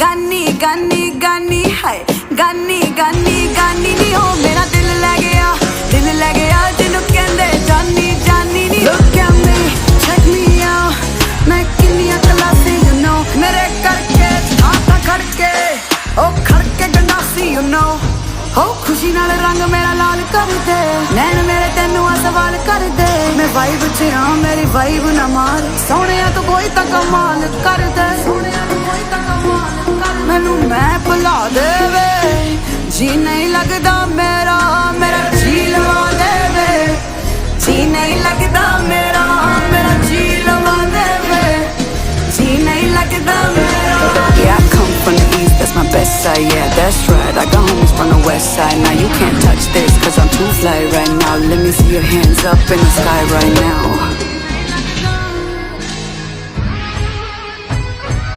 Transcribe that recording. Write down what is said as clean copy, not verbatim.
गानी गानी गानी हाय गानी गानी गानी नी हो मेरा दिल ले गया जिन्हों कहंदे जानी जानी नी look at me check me out मैं किन्नियां क्लासी you know मेरे करके आता खड़के ओ खड़के गंडासी you know हो खुशी नाल रंग मेरा लाल कर दे नैन मेरे तेनू आ सवाल कर दे मैं वाइब च हाँ मेरी वाइब ना मार सोहणिया तू कोई तां कमाल कर दे सोहणिया तू कोई तां कमाल कर मैनू मैं भुला देवे जी नहीं लगदा मेरा मेरा जी लवा देवे जी नहीं लगदा मेरा मेरा जी लवा देवे जी नहीं लगदा मेरा yeah I come from the east that's my best side yeah that's right I got homies from the west side now you can't touch this cause I'm too fly right now let me see your hands up in the sky right now